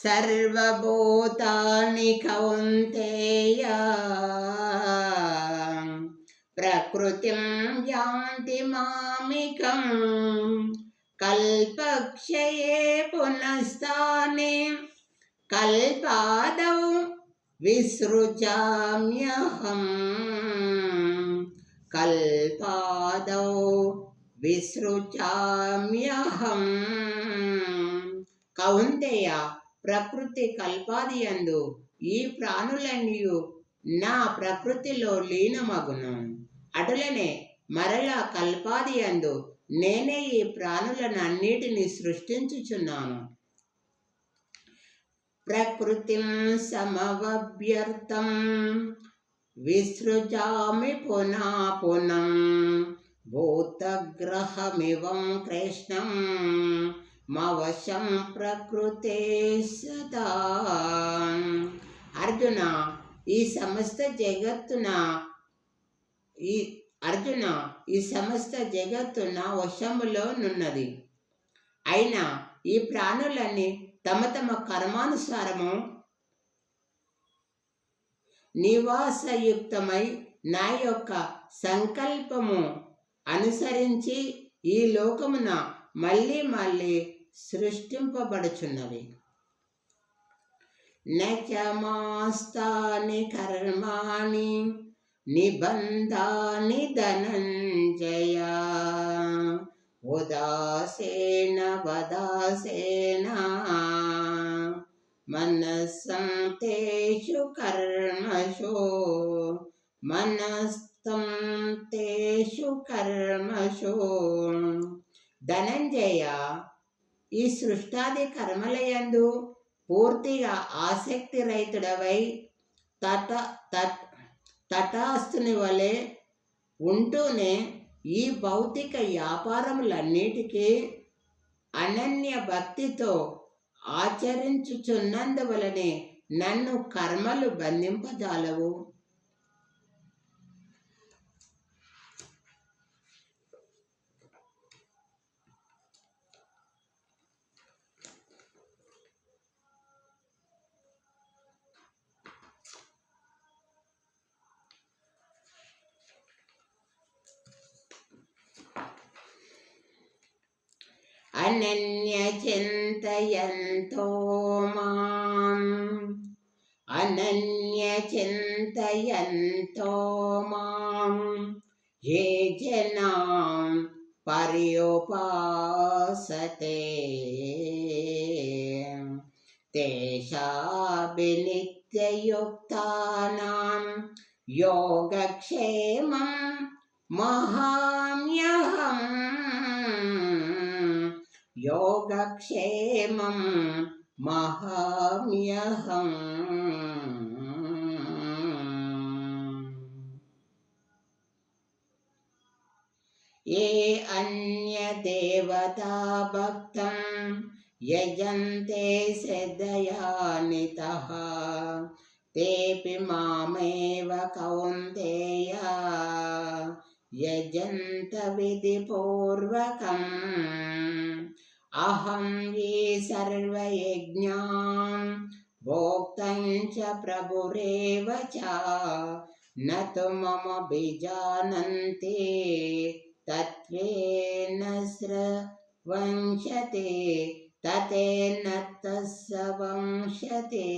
సర్వభూతాని కౌంతేయ ప్రకృతిం యాంతి మామికం కల్పక్షయే పునస్తానే కల్పాదౌ విసృజామ్యహం కల్పాదౌ విసృజామ్యహం. కౌంతేయ, ప్రకృతి కల్పాదియందు ఈ ప్రాణులన్నీయు నా ప్రకృతిలో లీనమగును. అటులనే మరలా కల్పాదియందు నేనే ఈ ప్రాణులనన్నిటినీ సృష్టించుచున్నాను. ప్రకృతిం సమవవ్యర్థం విసృజామి పునః పునం భూతగ్రహమివం కృష్ణం మవశం ప్రకృతే సదా. అర్జున, ఈ సమస్త జగత్తు నా వశములో నున్నది. అయినా ఈ ప్రాణులన్నీ తమ తమ కర్మానుసారము నివాసయుక్తమై నా యొక్క సంకల్పము అనుసరించి ఈ లోకమున మళ్ళీ మళ్ళీ సృష్టింపబడుచున్నవి. నచమాస్తాని కర్మాణి నిబంధాని ధనంజయ ఉదాసేన వదాసేన మనస్సం తేషు కర్మషు మనస్తం తేషు కర్మషు. ధనంజయ, ఈ సృష్టాది కర్మలయందు పూర్తిగా ఆసక్తి రహితుడవై తటాస్తుని వలె ఉంటూనే ఈ భౌతిక వ్యాపారములన్నిటికీ అనన్య భక్తితో ఆచరించుచున్నందువలనే నన్ను కర్మలు బంధింపజాలవు. అనన్య చింతయంతో మాం అనన్య చింతయంతో మాం ఏ జనా పర్యుపాసతే తేషాభినిత్యయుక్తానాం యోగక్షేమం మహామ్యహం యోగక్షేమం మహామ్యహం. ఏ అన్యదేవతా భక్తం యజంతే శ్రద్ధయానితః తేపి మామేవ కౌంతేయ యజంత విధిపూర్వకం. అహం ఏ సర్వయజ్ఞాన్ భోక్తం చ ప్రభురేవ చ నతు మమ బిజానంతే తత్వేన స్రవంశతే తతేన తస్య వంశతే.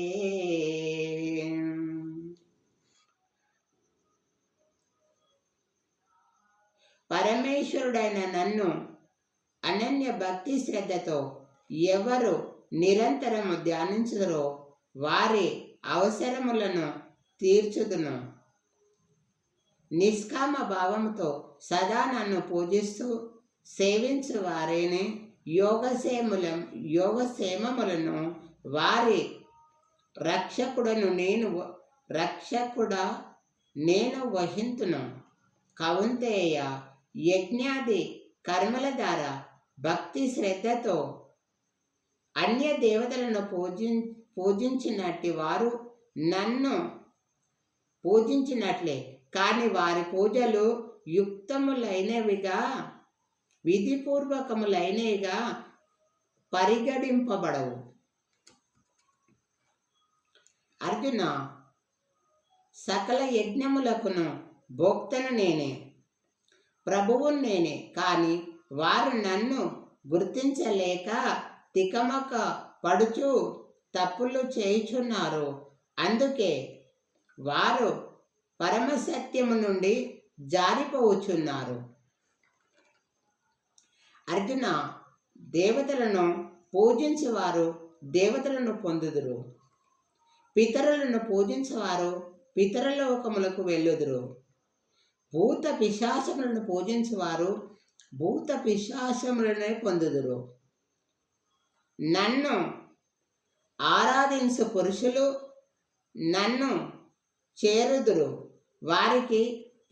పరమేశ్వరుడైన నన్ను అనన్య భక్తి శ్రద్ధతో ఎవరు నిరంతరము ధ్యానించుదరో వారి అవసరములను తీర్చుదును. నిష్కామ భావముతో సదా నన్ను పూజిస్తూ సేవించు వారిని యోగక్షేమములను వారి రక్షకుడా నేను వహింతును. కౌంతేయ, యజ్ఞాది కర్మల ద్వారా భక్తి శ్రద్ధతో అన్య దేవతలను పూజించినట్టి వారు నన్ను పూజించినట్లే, కానీ వారి పూజలు యుక్తములైనవిగా విధిపూర్వకములైనవిగా పరిగణింపబడవు. అర్జున, సకల యజ్ఞములకును భోక్తను నేనే, ప్రభువును నేనే. కానీ వారు నన్ను గుర్తించలేక తికమక పడుచు తప్పులు చేయుచున్నారు. అందుకే వారు పరమసత్యము నుండి జారిపోవచ్చున్నారు. అర్జున, దేవతలను పూజించేవారు దేవతలను పొందుదురు, పితరులను పూజించేవారు పితరలోకములకు వెళ్ళుదురు. భూత పిశాచములను పూజించేవారు భూత పిశాచములనే పొందుదురు. నన్ను ఆరాధించు పురుషులు నన్ను చేరుదురు, వారికి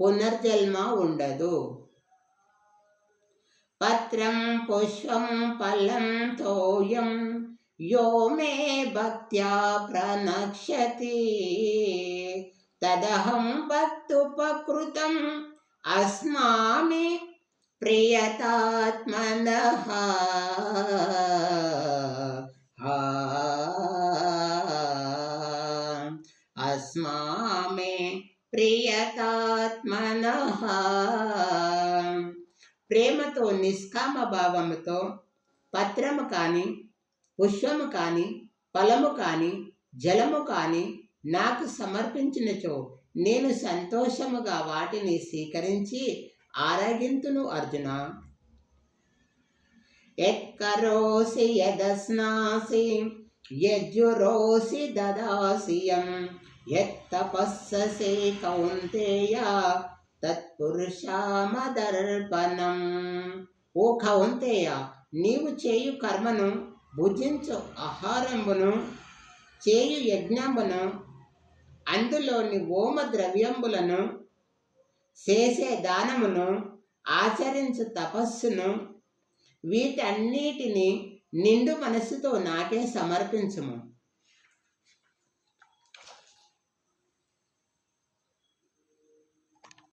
పునర్జన్మ ఉండదు. పత్రం పుష్పం ఫలం తోయం యో మే భక్త్యా ప్రణక్ష్యతి తదహం భక్తుపకృతం అస్మామి ప్రియతాత్మనః. అస్మామి ప్రియతాత్మనః. ప్రేమతో నిష్కామ భావముతో పత్రము కానీ, పుష్పము కానీ, ఫలము కానీ, జలము కానీ నాకు సమర్పించినచో నేను సంతోషముగా వాటిని స్వీకరించి ఆరగింతును. అర్జున, యత్కరోసి యదస్నాసి యజ్జురోసి దదాసియం యత్తపస్ససి కౌంతేయ తత్పురుషామదర్పణం. ఓ కౌంతేయ, నీవు చేయు కర్మను, భుజించు ఆహారంబును, చేయు యజ్ఞంబును, అందులోని హోమ ద్రవ్యంబులను, చేసే దానమును, ఆచరించు తపస్సును, వీటన్నిటిని నిండు మనసుతో నాకే సమర్పించుము.